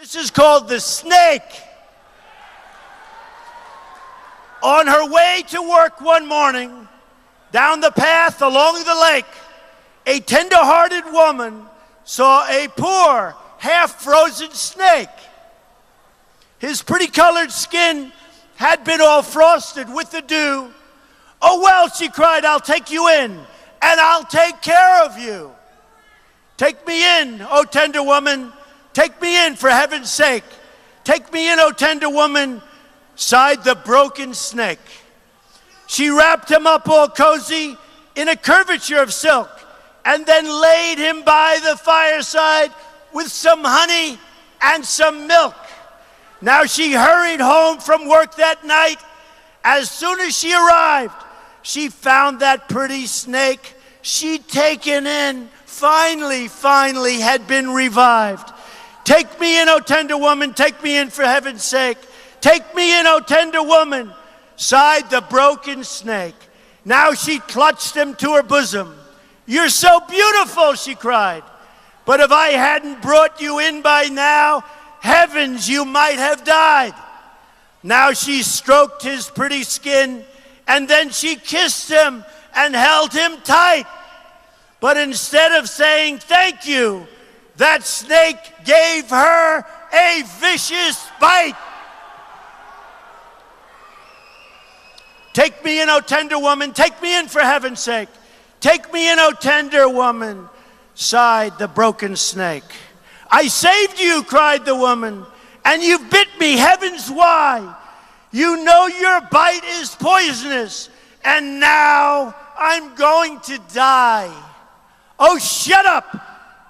This is called the snake. On her way to work one morning, down the path along the lake, a tender-hearted woman saw a poor, half-frozen snake. His pretty-colored skin had been all frosted with the dew. "Oh, well," she cried, "I'll take you in, and I'll take care of you." "Take me in, oh tender woman, take me in for heaven's sake. Take me in, oh tender woman," sighed the broken snake. She wrapped him up all cozy in a curvature of silk, and then laid him by the fireside with some honey and some milk. Now she hurried home from work that night. As soon as she arrived, she found that pretty snake she'd taken in finally had been revived. "Take me in, oh tender woman, take me in for heaven's sake. Take me in, oh tender woman," sighed the broken snake. Now she clutched him to her bosom. "You're so beautiful," she cried, "but if I hadn't brought you in by now, heavens, you might have died." Now she stroked his pretty skin, and then she kissed him and held him tight. But instead of saying thank you, that snake gave her a vicious bite. "Take me in, oh tender woman, take me in for heaven's sake. Take me in, oh tender woman," sighed the broken snake. "I saved you," cried the woman, "and you bit me, heavens why? You know your bite is poisonous, and now I'm going to die." "Oh, shut up,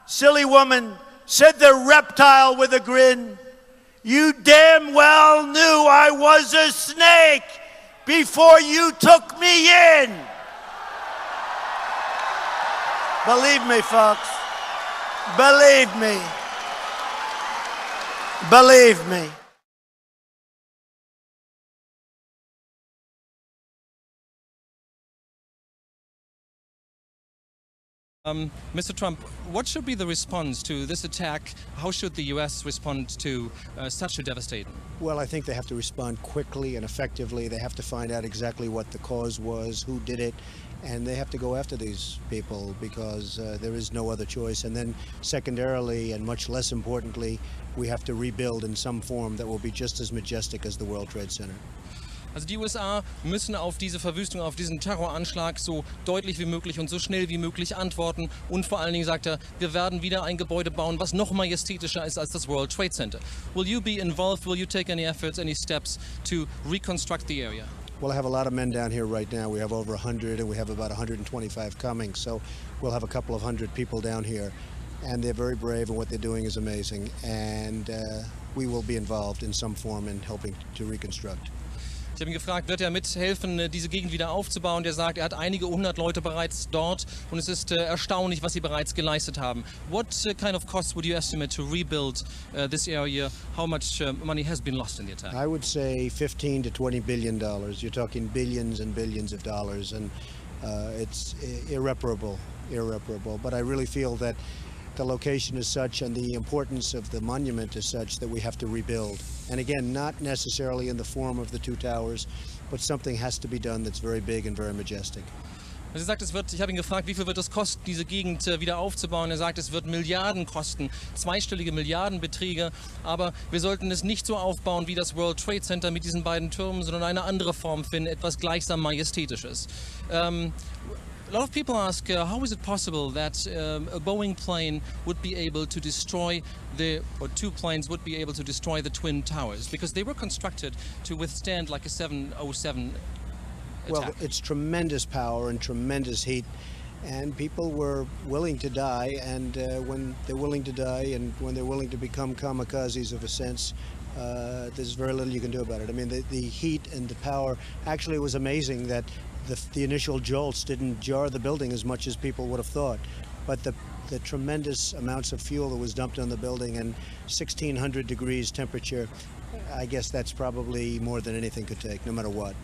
silly woman," said the reptile with a grin. "You damn well knew I was a snake before you took me in." Believe me, folks. Believe me. Believe me. Mr. Trump, what should be the response to this attack? How should the U.S. respond to such a devastation? Well, I think they have to respond quickly and effectively. They have to find out exactly what the cause was, who did it, and they have to go after these people because there is no other choice. And then secondarily, and much less importantly, we have to rebuild in some form that will be just as majestic as the World Trade Center. Also die USA müssen auf diese Verwüstung, auf diesen Terroranschlag so deutlich wie möglich und so schnell wie möglich antworten. Und vor allen Dingen sagt er, wir werden wieder ein Gebäude bauen, was noch majestätischer ist als das World Trade Center. Will you be involved? Will you take any efforts, any steps to reconstruct the area? Well, I have a lot of men down here right now. We have over 100 and we have about 125 coming. So we'll have a couple of hundred people down here. And they're very brave and what they're doing is amazing. And we will be involved in some form in helping to reconstruct. Ich habe ihn gefragt, wird er mithelfen, diese Gegend wieder aufzubauen? Der sagt, er hat einige hundert Leute bereits dort und es ist erstaunlich, was sie bereits geleistet haben. What kind of cost would you estimate to rebuild this area? How much money has been lost in the attack? I would say 15 to 20 billion dollars. You're talking billions and billions of dollars, and it's irreparable. But I really feel that the location is such and the importance of the monument is such that we have to rebuild. And again, not necessarily in the form of the two towers, but something has to be done that's very big and very majestic. Er sagt, ich habe ihn gefragt, wie viel wird es kosten, diese Gegend wieder aufzubauen. Er sagt, es wird Milliarden kosten, zweistellige Milliardenbeträge. Aber wir sollten es nicht so aufbauen wie das World Trade Center mit diesen beiden Türmen, sondern eine andere Form finden, etwas gleichsam Majestätisches. A lot of people ask, how is it possible that a Boeing plane would be able to destroy or two planes would be able to destroy the Twin Towers? Because they were constructed to withstand like a 707 attack. Well, it's tremendous power and tremendous heat, and people were willing to die, and when they're willing to die and when they're willing to become kamikazes of a sense, there's very little you can do about it. I mean, the heat and the power, actually it was amazing that the initial jolts didn't jar the building as much as people would have thought. But the tremendous amounts of fuel that was dumped on the building and 1,600 degrees temperature, I guess that's probably more than anything could take, no matter what.